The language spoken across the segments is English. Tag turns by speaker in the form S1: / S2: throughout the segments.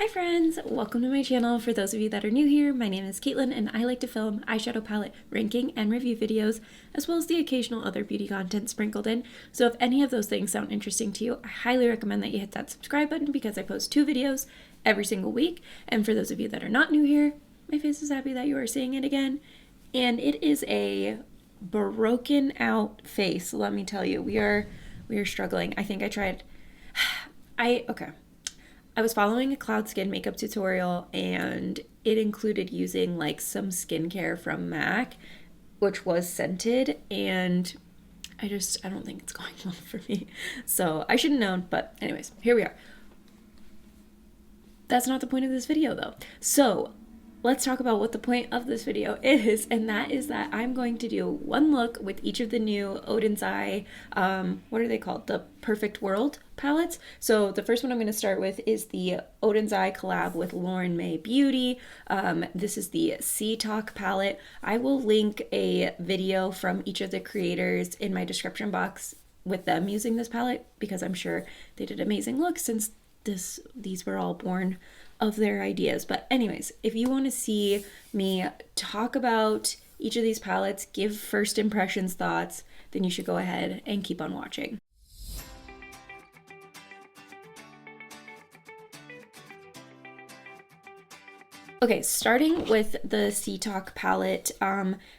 S1: Hi friends! Welcome to my channel. For those of you that are new here, my name is Caitlin and I like to film eyeshadow palette ranking and review videos, as well as the occasional other beauty content sprinkled in. So if any of those things sound interesting to you, I highly recommend that you hit that subscribe button because I post 2 videos every single week. And for those of you that are not new here, my face is happy that you are seeing it again. And it is a broken out face, let me tell you. We are struggling. I think I tried I was following a cloud skin makeup tutorial and it included using like some skincare from MAC, which was scented, and I don't think it's going well for me. So I should have known, but anyways, here we are. That's not the point of this video though. So let's talk about what the point of this video is, and that is that I'm going to do one look with each of the new Oden'S, what are they called? The Perfect World palettes. So the first one I'm going to start with is the Oden'S collab with Lauren Mae Beauty. This is the Sea Talk palette. I will link a video from each of the creators in my description box with them using this palette, because I'm sure they did amazing looks since these were all born of their ideas. But anyways, if you want to see me talk about each of these palettes, give first impressions thoughts, then you should go ahead and keep on watching. Okay, starting with the Sea Talk palette,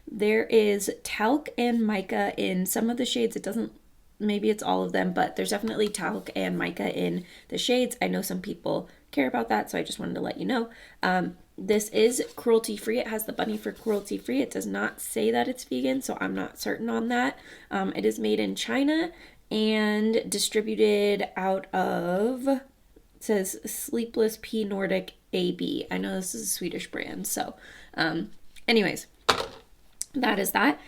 S1: there is talc and mica in some of the shades. It doesn't, maybe it's all of them, but there's definitely talc and mica in the shades. I know some people care about that, so I just wanted to let you know. This is cruelty free. It has the bunny for cruelty free. It does not say that it's vegan, so I'm not certain on that. It is made in China and distributed out of, it says Sleepless P Nordic AB. I know this is a Swedish brand, so anyways, that is that.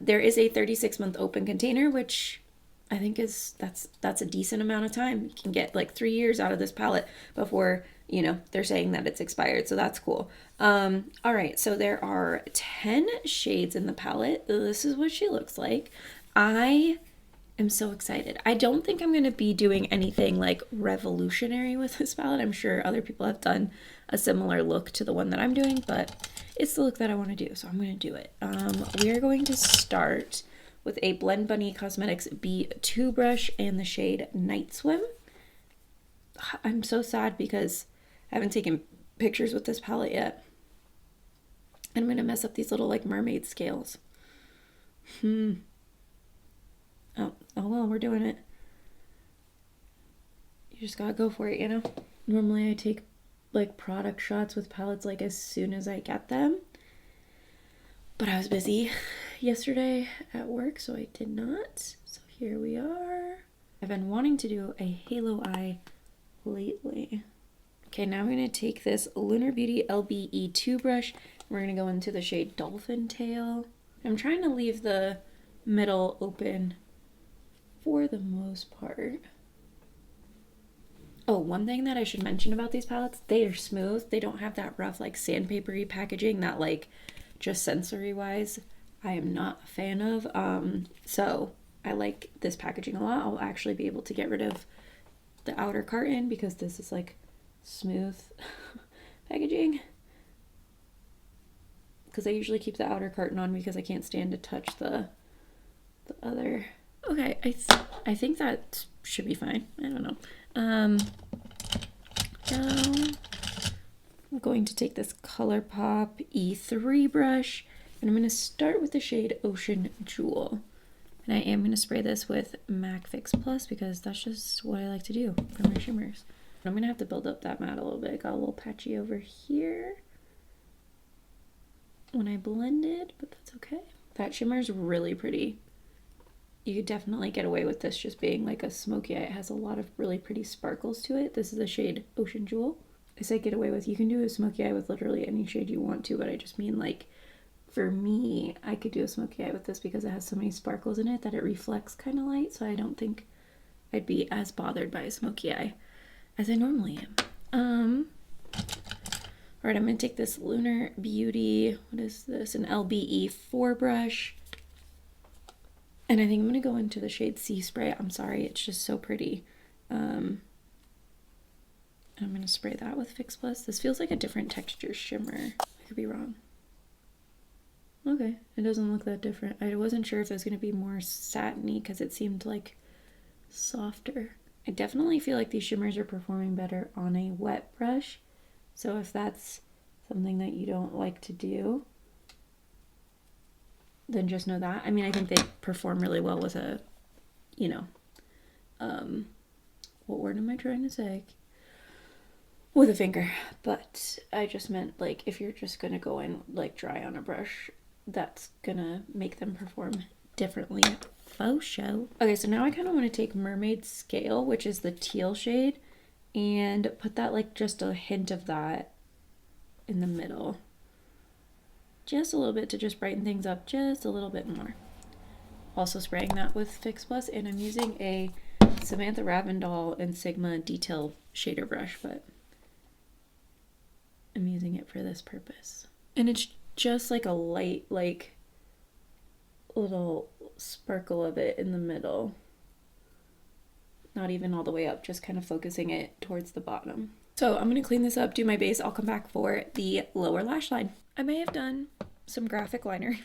S1: There is a 36-month open container, which I think that's a decent amount of time. You can get like 3 years out of this palette before, you know, they're saying that it's expired, so that's cool. All right, so there are 10 shades in the palette. This is what she looks like. I am so excited. I don't think I'm going to be doing anything like revolutionary with this palette. I'm sure other people have done a similar look to the one that I'm doing, but it's the look that I want to do, so I'm going to do it. We are going to start with a Blend Bunny Cosmetics B2 brush and the shade Night Swim. I'm so sad because I haven't taken pictures with this palette yet. And I'm going to mess up these little like mermaid scales. Oh well, we're doing it. You just gotta go for it, you know? Normally I take like product shots with palettes like as soon as I get them. But I was busy yesterday at work, so I did not. So here we are. I've been wanting to do a halo eye lately. Okay, now I'm going to take this Lunar Beauty LBE2 brush. We're going to go into the shade Dolphin Tail. I'm trying to leave the middle open for the most part. Oh, one thing that I should mention about these palettes, they are smooth. They don't have that rough like sandpapery packaging that like just sensory wise I am not a fan of. So I like this packaging a lot. I'll actually be able to get rid of the outer carton because this is like smooth packaging, because I usually keep the outer carton on because I can't stand to touch the other. Okay, I think that should be fine. I don't know. Now I'm going to take this ColourPop E3 brush, and I'm going to start with the shade Ocean Jewel. And I am going to spray this with MAC Fix Plus because that's just what I like to do for my shimmers. I'm going to have to build up that matte a little bit. It got a little patchy over here when I blended, but that's okay. That shimmer is really pretty. You could definitely get away with this just being like a smoky eye. It has a lot of really pretty sparkles to it. This is the shade Ocean Jewel. I say get away with, you can do a smoky eye with literally any shade you want to, but I just mean like, for me, I could do a smoky eye with this because it has so many sparkles in it that it reflects kind of light, so I don't think I'd be as bothered by a smoky eye as I normally am. Alright, I'm going to take this Lunar Beauty, what is this, an LBE4 brush, and I think I'm going to go into the shade Sea Spray. I'm sorry, it's just so pretty. I'm going to spray that with Fix Plus. This feels like a different texture shimmer. I could be wrong. Okay, it doesn't look that different. I wasn't sure if it was going to be more satiny because it seemed like softer. I definitely feel like these shimmers are performing better on a wet brush. So if that's something that you don't like to do, then just know that. I mean, I think they perform really well with a, you know, what word am I trying to say? With a finger. But I just meant, like, if you're just gonna go in, like, dry on a brush, that's gonna make them perform differently. Faux show. Okay, so now I kind of want to take Mermaid Scale, which is the teal shade, and put that, like, just a hint of that in the middle. Just a little bit to just brighten things up just a little bit more. Also spraying that with Fix Plus, and I'm using a Samantha Ravndahl and Sigma Detail shader brush, but I'm using it for this purpose. And it's just like a light, like, little sparkle of it in the middle. Not even all the way up, just kind of focusing it towards the bottom. So I'm going to clean this up, do my base. I'll come back for the lower lash line. I may have done some graphic liner.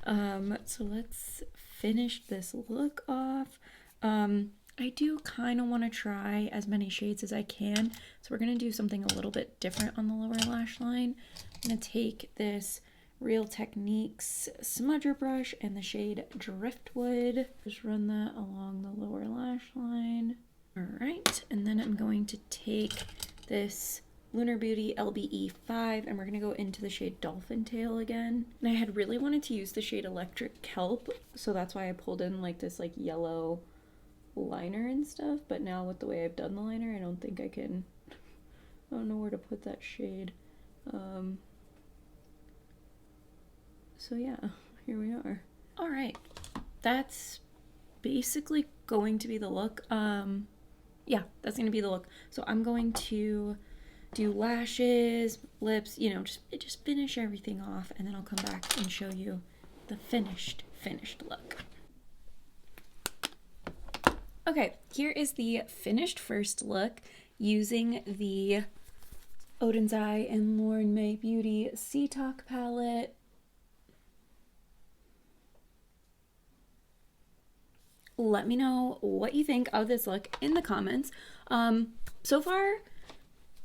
S1: So let's finish this look off. I do kind of want to try as many shades as I can. So we're going to do something a little bit different on the lower lash line. I'm going to take this Real Techniques smudger brush and the shade Driftwood. Just run that along the lower lash line. All right, and then I'm going to take this Lunar Beauty LBE5 and we're going to go into the shade Dolphin Tail again. And I had really wanted to use the shade Electric Kelp, so that's why I pulled in like this like yellow liner and stuff, but now with the way I've done the liner, I don't think I can, I don't know where to put that shade. So yeah, here we are. All right, that's basically going to be the look. Yeah, that's going to be the look. So I'm going to do lashes, lips, you know, just finish everything off, and then I'll come back and show you the finished look. Okay, here is the finished first look using the Oden'S and Lauren Mae Beauty Sea Talk palette. Let me know what you think of this look in the comments. So far,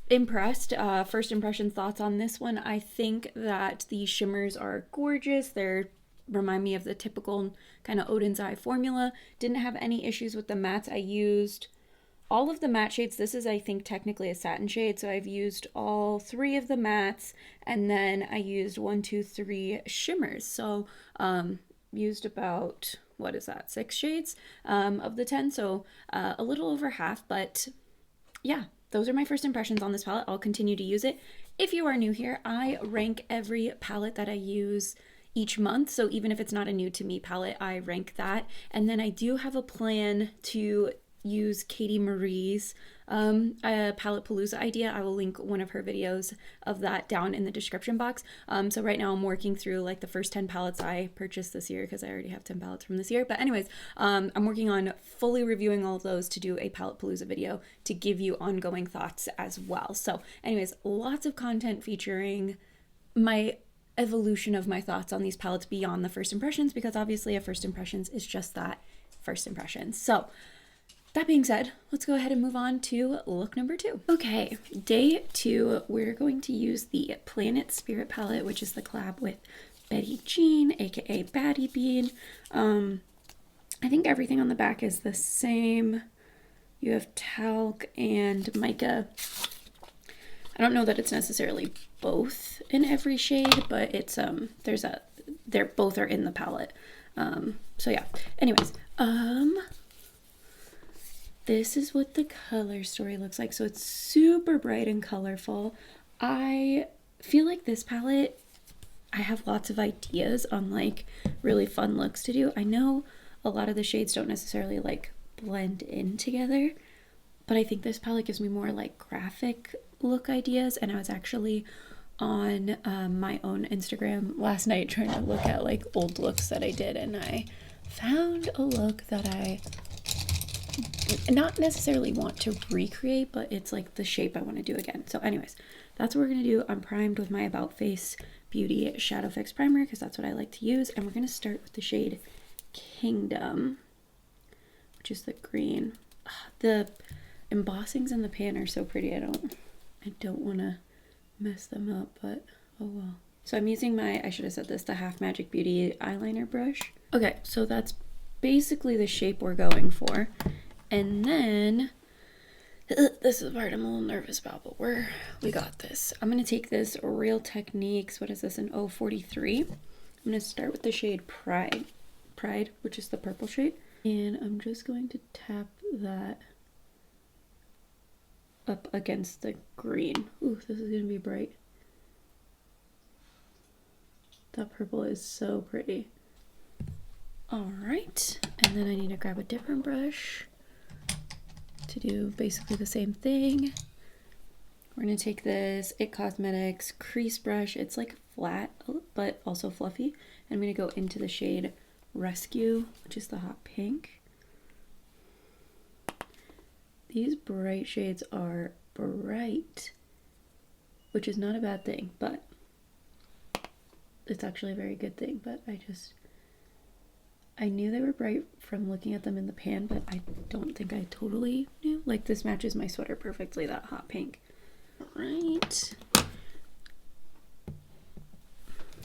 S1: impressed. First impression thoughts on this one. I think that the shimmers are gorgeous. They're remind me of the typical kind of Oden'S formula. Didn't have any issues with the mattes. I used all of the matte shades. This is, I think, technically a satin shade, so I've used all 3 of the mattes, and then I used 1, 2, 3 shimmers. So used about, what is that, 6 shades of the 10, so a little over half. But yeah, those are my first impressions on this palette. I'll continue to use it. If you are new here, I rank every palette that I use each month, so even if it's not a new to me palette, I rank that. And then I do have a plan to use Katie Marie's palette palooza idea. I will link one of her videos of that down in the description box. So right now I'm working through like the first 10 palettes I purchased this year, because I already have 10 palettes from this year. But anyways, I'm working on fully reviewing all of those to do a palette palooza video to give you ongoing thoughts as well. So anyways, lots of content featuring my evolution of my thoughts on these palettes beyond the first impressions, because obviously a first impressions is just that, first impressions. So that being said, let's go ahead and move on to look number 2. Okay, day 2, we're going to use the Planet Spirit palette, which is the collab with Batty Bean, aka Batty Bean. I think everything on the back is the same. You have talc and mica. I don't know that it's necessarily both in every shade, but it's they're both are in the palette. So yeah. Anyways, this is what the color story looks like. So it's super bright and colorful. I feel like this palette, I have lots of ideas on like really fun looks to do. I know a lot of the shades don't necessarily like blend in together, but I think this palette gives me more like graphic look ideas. And I was actually on my own Instagram last night trying to look at like old looks that I did, and I found a look that I not necessarily want to recreate, but it's like the shape I want to do again. So anyways, that's what we're going to do. I'm primed with my About Face Beauty Shadow Fix Primer because that's what I like to use. And we're going to start with the shade Kingdom, which is the green. The embossings in the pan are so pretty. I don't want to mess them up, but oh well. So I'm using my, I should have said this, the Half Magic Beauty eyeliner brush. Okay, so that's basically the shape we're going for. And then, this is the part I'm a little nervous about, but we got this. I'm going to take this Real Techniques, what is this, an 043. I'm going to start with the shade Pride, which is the purple shade. And I'm just going to tap that up against the green. Ooh, this is going to be bright. That purple is so pretty. All right, and then I need to grab a different brush to do basically the same thing. We're gonna take this It Cosmetics crease brush. It's like flat, but also fluffy. And I'm gonna go into the shade Rescue, which is the hot pink. These bright shades are bright, which is not a bad thing, but it's actually a very good thing. But I knew they were bright from looking at them in the pan, but I don't think I totally knew. Like, this matches my sweater perfectly, that hot pink. All right.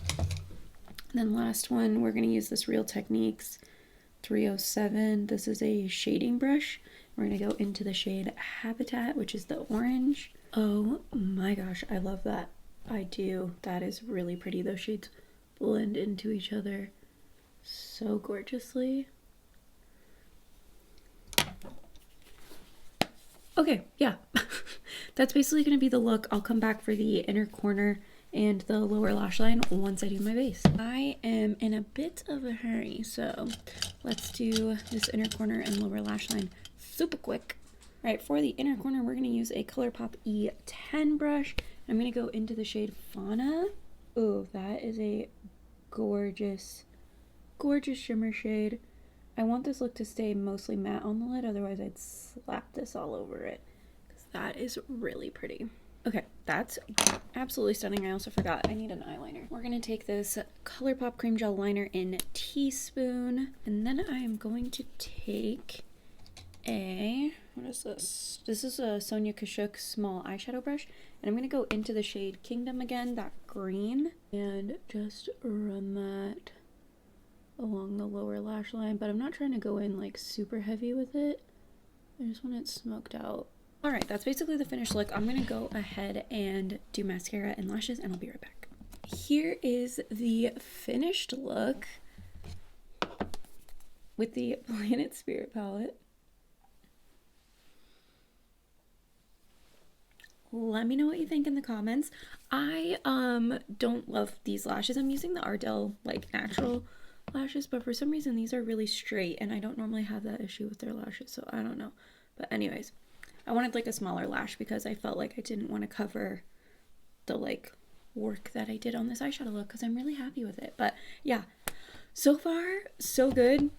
S1: And then last one, we're going to use this Real Techniques 307. This is a shading brush. We're going to go into the shade Habitat, which is the orange. Oh my gosh, I love that. I do. That is really pretty. Those shades blend into each other so gorgeously. Okay, yeah. That's basically going to be the look. I'll come back for the inner corner and the lower lash line once I do my base. I am in a bit of a hurry, so let's do this inner corner and lower lash line super quick. All right, for the inner corner, we're going to use a ColourPop E10 brush. I'm going to go into the shade Fauna. Oh, that is a gorgeous, gorgeous shimmer shade. I want this look to stay mostly matte on the lid, otherwise I'd slap this all over it, because that is really pretty. Okay, that's absolutely stunning. I also forgot I need an eyeliner. We're going to take this ColourPop Cream Gel Liner in Teaspoon, and then I am going to take a, what is this? This is a Sonia Kashuk small eyeshadow brush, and I'm going to go into the shade Kingdom again, that green, and just run that along the lower lash line, but I'm not trying to go in like super heavy with it. I just want it smoked out. All right, that's basically the finished look. I'm going to go ahead and do mascara and lashes, and I'll be right back. Here is the finished look with the Planet Spirit palette. Let me know what you think in the comments. I don't love these lashes. I'm using the Ardell like natural lashes, but for some reason these are really straight, and I don't normally have that issue with their lashes, so I don't know. But anyways, I wanted like a smaller lash because I felt like I didn't want to cover the like work that I did on this eyeshadow look, because I'm really happy with it. But yeah, so far so good.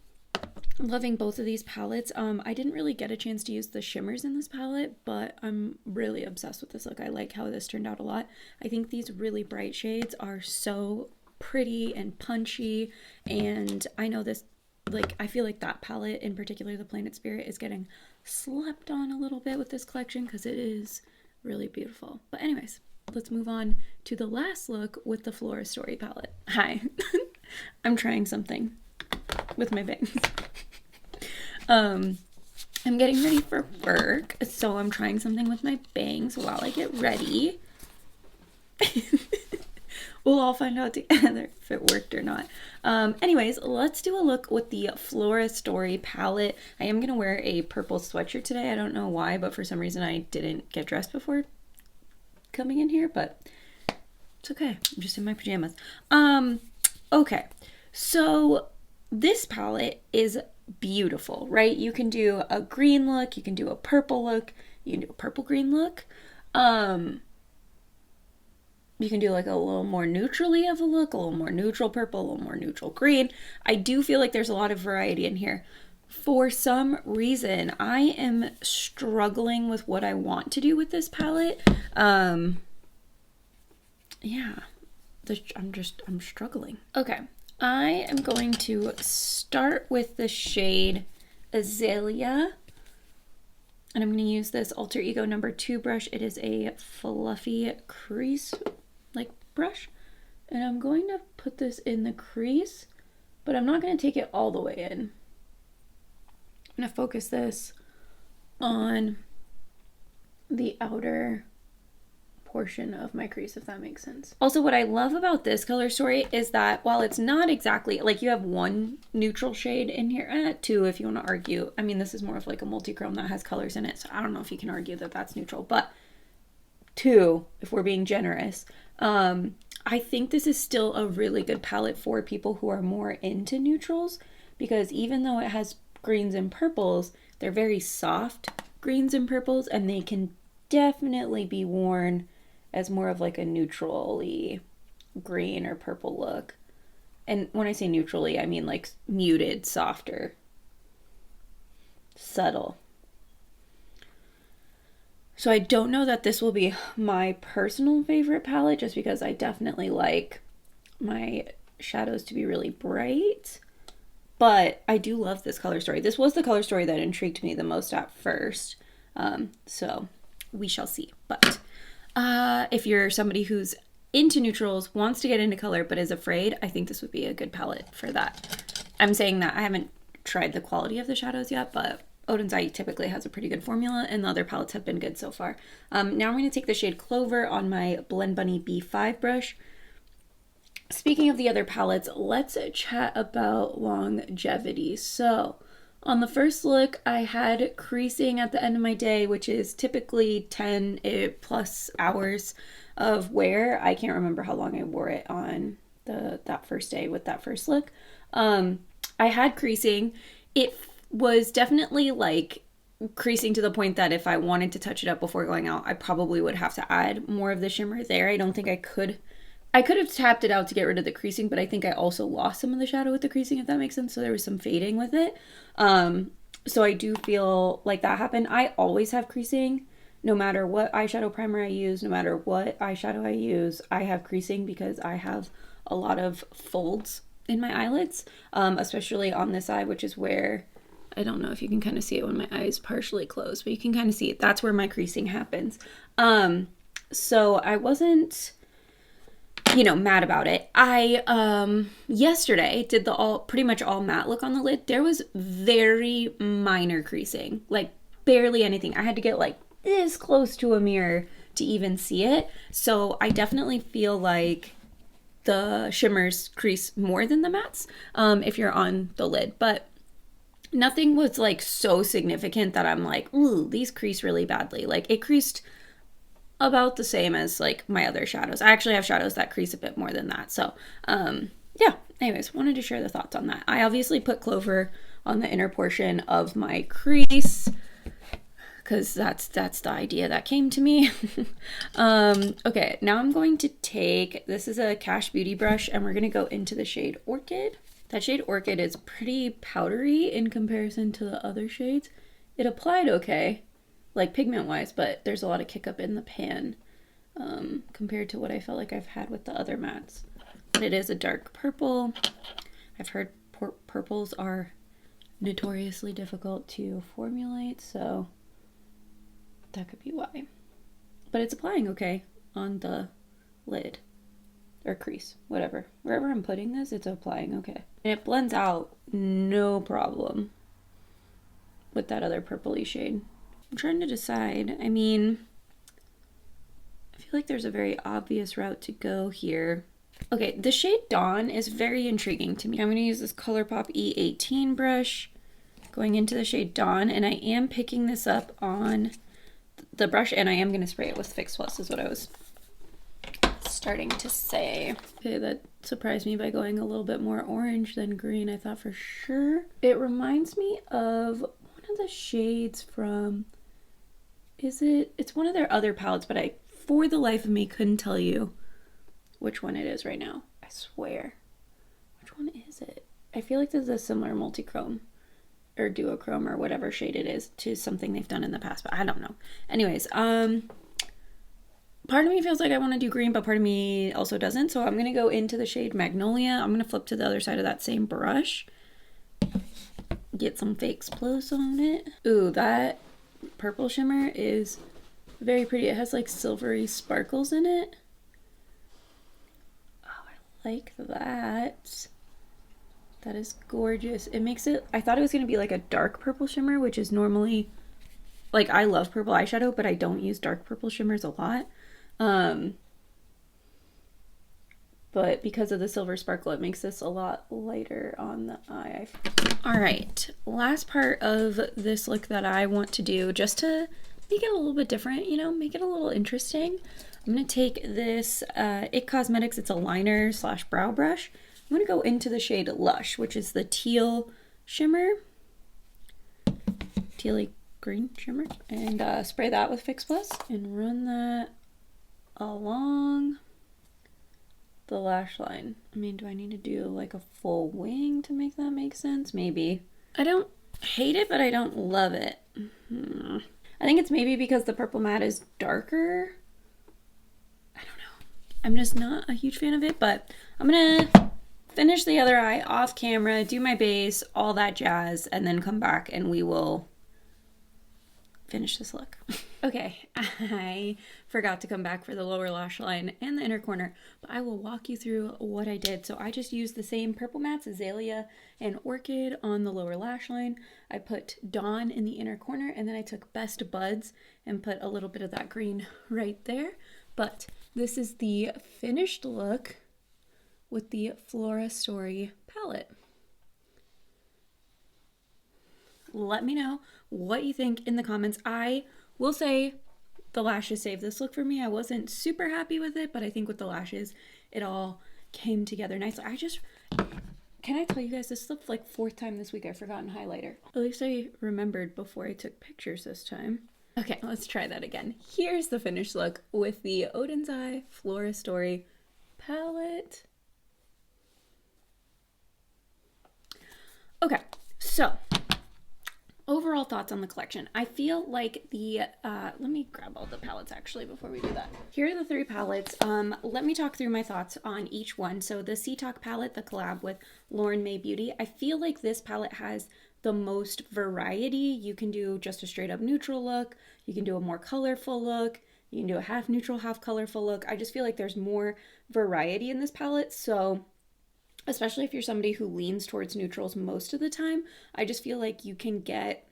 S1: I'm loving both of these palettes. I didn't really get a chance to use the shimmers in this palette, but I'm really obsessed with this look. I like how this turned out a lot. I think these really bright shades are so pretty and punchy, and I know this, like, I feel like that palette in particular, the Planet Spirit, is getting slept on a little bit with this collection because it is really beautiful. But anyways, let's move on to the last look with the Flora Story palette. Hi. I'm trying something with my bangs. I'm getting ready for work, so I'm trying something with my bangs while I get ready. We'll all find out together if it worked or not. Anyways, let's do a look with the Flora Story palette. I am going to wear a purple sweatshirt today. I don't know why, but for some reason I didn't get dressed before coming in here, but it's okay. I'm just in my pajamas. Okay, so this palette is beautiful, right? You can do a green look, you can do a purple look, you can do a purple green look. You can do like a little more neutrally of a look, a little more neutral purple, a little more neutral green. I do feel like there's a lot of variety in here. For some reason, I am struggling with what I want to do with this palette. Yeah, I'm struggling. Okay, I am going to start with the shade Azalea. And I'm going to use this Alter Ego #2 brush. It is a fluffy crease like brush. And I'm going to put this in the crease, but I'm not going to take it all the way in. I'm going to focus this on the outer portion of my crease, if that makes sense. Also, what I love about this color story is that while it's not exactly like you have one neutral shade in here, two if you want to argue. I mean, this is more of like a multi-chrome that has colors in it, so I don't know if you can argue that that's neutral, but two if we're being generous. I think this is still a really good palette for people who are more into neutrals, because even though it has greens and purples, they're very soft greens and purples, and they can definitely be worn as more of like a neutrally green or purple look. And when I say neutrally, I mean like muted, softer, subtle. So I don't know that this will be my personal favorite palette, just because I definitely like my shadows to be really bright. But I do love this color story. This was the color story that intrigued me the most at first. So we shall see. But if you're somebody who's into neutrals, wants to get into color, but is afraid, I think this would be a good palette for that. I'm saying that I haven't tried the quality of the shadows yet, but Oden'S typically has a pretty good formula, and the other palettes have been good so far. Now I'm going to take the shade Clover on my Blend Bunny B5 brush. Speaking of the other palettes, let's chat about longevity. So on the first look, I had creasing at the end of my day, which is typically 10 plus hours of wear. I can't remember how long I wore it on that first day with that first look. I had creasing. It was definitely like creasing to the point that if I wanted to touch it up before going out, I probably would have to add more of the shimmer there. I don't think I could have tapped it out to get rid of the creasing, but I think I also lost some of the shadow with the creasing, if that makes sense. So there was some fading with it. So I do feel like that happened. I always have creasing, no matter what eyeshadow primer I use, no matter what eyeshadow I use, I have creasing because I have a lot of folds in my eyelids, especially on this eye, which is where, I don't know if you can kind of see it when my eye is partially closed, but you can kind of see it. That's where my creasing happens. So I wasn't, mad about it. I yesterday did the pretty much all matte look on the lid. There was very minor creasing, like barely anything. I had to get like this close to a mirror to even see it. So I definitely feel like the shimmers crease more than the mattes if you're on the lid, but nothing was like so significant that I'm like, ooh, these crease really badly. Like it creased about the same as like my other shadows. I actually have shadows that crease a bit more than that. So yeah, anyways, wanted to share the thoughts on that. I obviously put Clover on the inner portion of my crease because that's the idea that came to me. Okay, now I'm going to take, this is a Cash Beauty brush, and we're going to go into the shade Orchid. That shade Orchid is pretty powdery in comparison to the other shades. It applied okay, like pigment wise, but there's a lot of kick up in the pan compared to what I felt like I've had with the other mattes. But it is a dark purple. I've heard purples are notoriously difficult to formulate, so that could be why. But it's applying okay on the lid or crease, whatever. Wherever I'm putting this, it's applying okay. And it blends out no problem with that other purpley shade. I'm trying to decide. I mean, I feel like there's a very obvious route to go here. Okay, the shade Dawn is very intriguing to me. I'm going to use this ColourPop E18 brush going into the shade Dawn, and I am picking this up on the brush, and I am going to spray it with Fix Plus is what I was starting to say. Okay, that surprised me by going a little bit more orange than green, I thought for sure. It reminds me of one of the shades from, it's one of their other palettes, but I, for the life of me, couldn't tell you which one it is right now. I swear. Which one is it? I feel like this is a similar multi-chrome. or duochrome or whatever shade it is to something they've done in the past, but I don't know. Anyways, part of me feels like I want to do green, but part of me also doesn't. So I'm going to go into the shade Magnolia. I'm going to flip to the other side of that same brush. Get some fake sploss on it. Ooh, that purple shimmer is very pretty. It has like silvery sparkles in it. Oh, I like that. That is gorgeous. It makes it, I thought it was going to be like a dark purple shimmer, which is normally, like, I love purple eyeshadow, but I don't use dark purple shimmers a lot. But because of the silver sparkle, it makes this a lot lighter on the eye. All right, last part of this look that I want to do, just to make it a little bit different, you know, make it a little interesting. I'm gonna take this IT Cosmetics, it's a liner / brow brush. I'm gonna go into the shade Lush, which is the teal shimmer, tealy green shimmer, and spray that with Fix Plus and run that along the lash line. I mean, do I need to do like a full wing to make that make sense? Maybe. I don't hate it, but I don't love it. I think it's maybe because the purple matte is darker. I don't know. I'm just not a huge fan of it, but I'm gonna finish the other eye off camera, do my base, all that jazz, and then come back and we will finish this look. Okay, I forgot to come back for the lower lash line and the inner corner, but I will walk you through what I did. So I just used the same purple mattes, Azalea and Orchid, on the lower lash line. I put Dawn in the inner corner, and then I took Best Buds and put a little bit of that green right there. But this is the finished look with the Flora Story palette. Let me know what you think in the comments. I will say the lashes saved this look for me. I wasn't super happy with it, but I think with the lashes, it all came together nice. Can I tell you guys, this is the like 4th time this week I've forgotten highlighter. At least I remembered before I took pictures this time. Okay, let's try that again. Here's the finished look with the Oden'S Flora Story palette. Okay, so overall thoughts on the collection. I feel like the, let me grab all the palettes actually before we do that. Here are the 3 palettes. Let me talk through my thoughts on each one. So the Sea Talk palette, the collab with Lauren Mae Beauty, I feel like this palette has the most variety. You can do just a straight up neutral look. You can do a more colorful look. You can do a half neutral, half colorful look. I just feel like there's more variety in this palette. So especially if you're somebody who leans towards neutrals most of the time, I just feel like you can get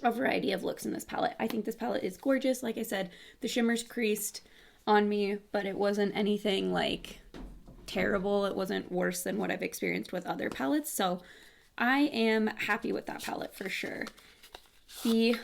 S1: a variety of looks in this palette. I think this palette is gorgeous. Like I said, the shimmers creased on me, but it wasn't anything like terrible. It wasn't worse than what I've experienced with other palettes. So I am happy with that palette for sure. The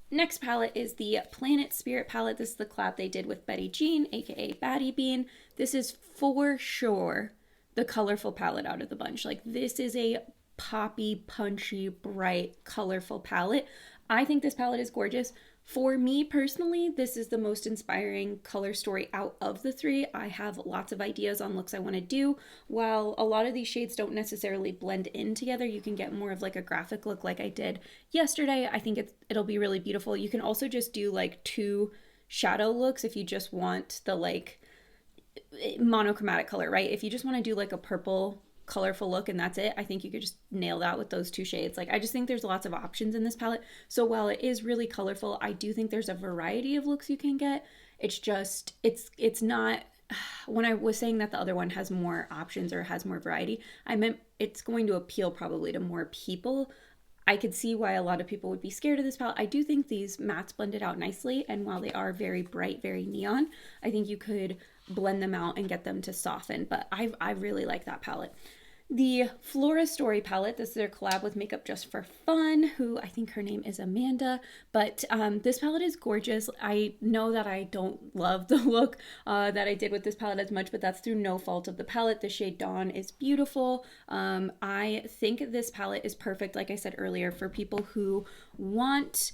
S1: next palette is the Planet Spirit palette. This is the collab they did with Betty Jean, aka Batty Bean. This is for sure the colorful palette out of the bunch. Like, this is a poppy, punchy, bright, colorful palette. I think this palette is gorgeous. For me personally, this is the most inspiring color story out of the 3. I have lots of ideas on looks I want to do. While a lot of these shades don't necessarily blend in together, you can get more of like a graphic look like I did yesterday. I think it'll be really beautiful. You can also just do like 2 shadow looks if you just want the like monochromatic color, right? If you just want to do like a purple colorful look and that's it, I think you could just nail that with those 2 shades. Like, I just think there's lots of options in this palette. So while it is really colorful, I do think there's a variety of looks you can get. It's just, it's not, when I was saying that the other one has more options or has more variety, I meant it's going to appeal probably to more people. I could see why a lot of people would be scared of this palette. I do think these mattes blended out nicely, and while they are very bright, very neon, I think you could blend them out and get them to soften, but I really like that palette. The Flora Story palette, this is their collab with Makeup Just for Fun, who I think her name is Amanda, but this palette is gorgeous. I know that I don't love the look that I did with this palette as much, but that's through no fault of the palette. The shade Dawn is beautiful. I think this palette is perfect, like I said earlier, for people who want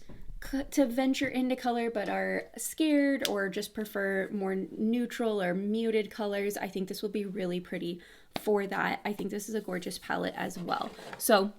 S1: to venture into color but are scared or just prefer more neutral or muted colors. I think this will be really pretty for that. I think this is a gorgeous palette as well. So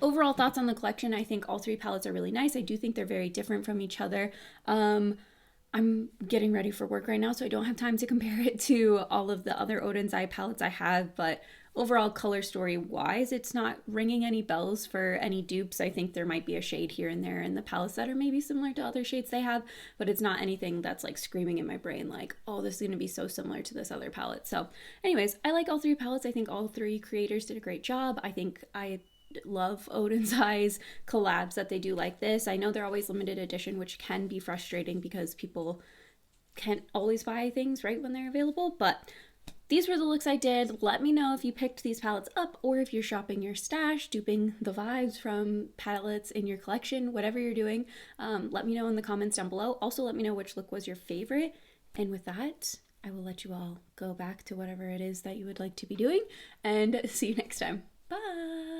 S1: overall thoughts on the collection, I think all three palettes are really nice. I do think they're very different from each other. I'm getting ready for work right now, so I don't have time to compare it to all of the other Oden's eye palettes I have, but overall color story wise, it's not ringing any bells for any dupes. I think there might be a shade here and there in the palettes that are maybe similar to other shades they have, but it's not anything that's like screaming in my brain like, oh, this is going to be so similar to this other palette. So anyways, I like all three palettes. I think all three creators did a great job. I think I love Oden's Eyes collabs that they do like this. I know they're always limited edition, which can be frustrating because people can't always buy things right when they're available, but these were the looks I did. Let me know if you picked these palettes up or if you're shopping your stash, duping the vibes from palettes in your collection, whatever you're doing. Let me know in the comments down below. Also, let me know which look was your favorite. And with that, I will let you all go back to whatever it is that you would like to be doing, and see you next time. Bye!